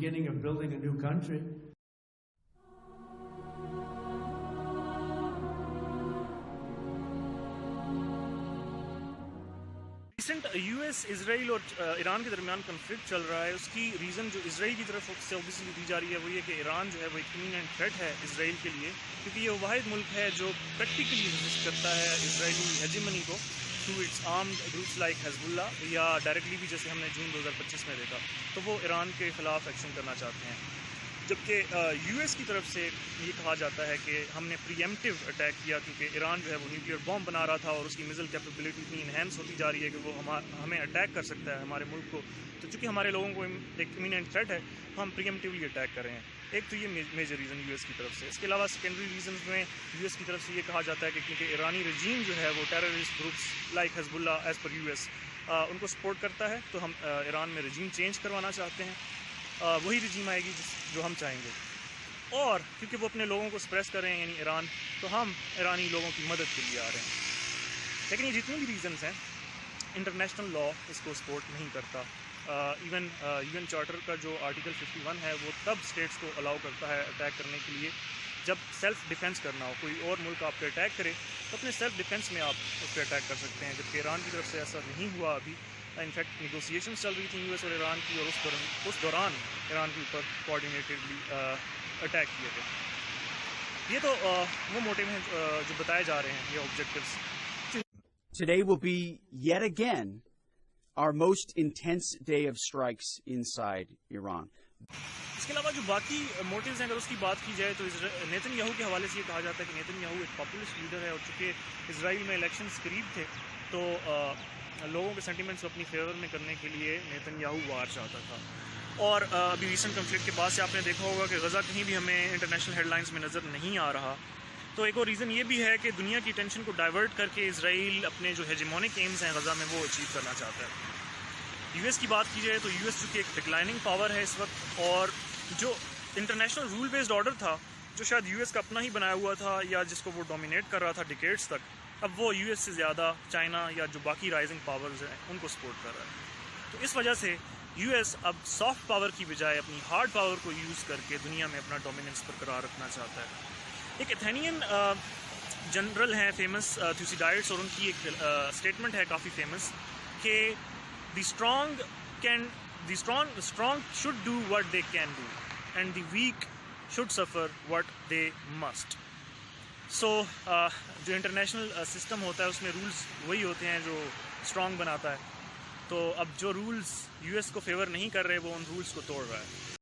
beginning of building a new country. Recent US Israel اسرائیل اور Iran کے درمیان کنفلکٹ چل رہا ہے. اس کی ریزن جو اسرائیل کی طرف سے اوبیسلی دی جا رہی ہے وہ یہ کہ ایران جو ہے وہ ایک امییننٹ تھریٹ ہے اسرائیل کے لیے, کیونکہ یہ واحد ملک ہے جو پریکٹیکلی ریزسٹ کرتا ہے اسرائیلی ہیجمنی کو through its armed groups like حزب اللہ, یا ڈائریکٹلی بھی جیسے ہم نے جون 2025 میں دیکھا تو وہ ایران کے خلاف ایکشن کرنا چاہتے ہیں. جبکہ یو ایس کی طرف سے یہ کہا جاتا ہے کہ ہم نے پری ایمپٹیو اٹیک کیا, کیونکہ ایران جو ہے وہ نیوکلیئر بام بنا رہا تھا اور اس کی میزائل کیپیبلٹی اتنی انہینس ہوتی جا رہی ہے کہ وہ ہمیں اٹیک کر سکتا ہے ہمارے ملک کو. تو چونکہ ہمارے لوگوں کو ایک امییننٹ تھریٹ ہے, ہم پری ایمپٹیولی اٹیک کر رہے ہیں. ایک تو یہ میجر ریزن یو ایس کی طرف سے. اس کے علاوہ سیکنڈری ریزنز میں یو ایس کی طرف سے یہ کہا جاتا ہے کہ کیونکہ ایرانی رجیم جو ہے وہ ٹیررسٹ گروپس لائک حزب اللہ ایز پر یو ایس ان کو سپورٹ کرتا ہے, تو ہم ایران میں رجیم چینج کروانا چاہتے ہیں. وہی رجیم آئے گی جو ہم چاہیں گے, اور کیونکہ وہ اپنے لوگوں کو سپریس کر رہے ہیں یعنی ایران, تو ہم ایرانی لوگوں کی مدد کے لیے آ رہے ہیں. لیکن یہ جتنے بھی ریزنز ہیں انٹرنیشنل لا اس کو سپورٹ نہیں کرتا. ایون یو این چارٹر کا جو آرٹیکل 51 ہے وہ تب اسٹیٹس کو الاؤ کرتا ہے اٹیک کرنے کے لیے جب سیلف ڈیفینس کرنا ہو. کوئی اور ملک آپ پہ اٹیک کرے تو اپنے سیلف ڈیفینس میں آپ اس پہ اٹیک کر سکتے ہیں, جبکہ ایران کی طرف سے ایسا نہیں ہوا ابھی. انفیکٹ نیگوسیشنز چل رہی تھیں یو ایس اور ایران کی, اور اس دوران ایران کے اوپر کوآرڈینیٹڈلی اٹیک کیے گئے. یہ تو وہ موٹیو ہیں جو بتائے جا رہے ہیں, یہ objectives. Today will be yet again our most intense day of strikes inside Iran. اس کے علاوہ جو باقی موٹیوز ہیں اگر اس کی بات کی جائے تو نیتن یاہو کے حوالے سے یہ کہا جاتا ہے کہ نیتن یاہو ایک پاپولسٹ لیڈر ہے, اور چونکہ اسرائیل میں الیکشنز قریب تھے تو لوگوں کے سینٹیمنٹس کو اپنی فیور میں کرنے کے لیے نیتن یاہو وار چاہتا تھا. اور ابھی ریسنٹ کنفلکٹ کے بعد سے آپ نے دیکھا ہوگا کہ غزہ کہیں بھی ہمیں انٹرنیشنل ہیڈ لائنز میں نظر نہیں آ رہا. تو ایک اور ریزن یہ بھی ہے کہ دنیا کی اٹینشن کو ڈائیورٹ کر کے اسرائیل اپنے جو ہیجمونک ایمز ہیں غزہ میں وہ اچیو کرنا چاہتا ہے. یو ایس کی بات کی جائے تو یو ایس جو کہ ایک ڈکلائننگ پاور ہے اس وقت, اور جو انٹرنیشنل رول بیسڈ آرڈر تھا جو شاید یو ایس کا اپنا ہی بنایا ہوا تھا یا جس کو وہ ڈومینیٹ کر رہا تھا ڈیکیڈز تک, اب وہ یو ایس سے زیادہ چائنا یا جو باقی رائزنگ پاورز ہیں ان کو سپورٹ کر رہا ہے. تو اس وجہ سے یو ایس اب سافٹ پاور کی بجائے اپنی ہارڈ پاور کو یوز کر کے دنیا میں اپنا ڈومیننس برقرار رکھنا چاہتا ہے. ایک ایتھینین جنرل ہیں فیمس تھیوسیڈائڈس, اور ان کی ایک اسٹیٹمنٹ ہے کافی فیمس کہ the strong should do what they can do and the weak should suffer what they must. So جو انٹرنیشنل سسٹم ہوتا ہے اس میں رولز وہی ہوتے ہیں جو اسٹرانگ بناتا ہے. تو اب جو رولز یو ایس کو فیور نہیں کر رہے وہ ان رولز کو توڑ رہا ہے.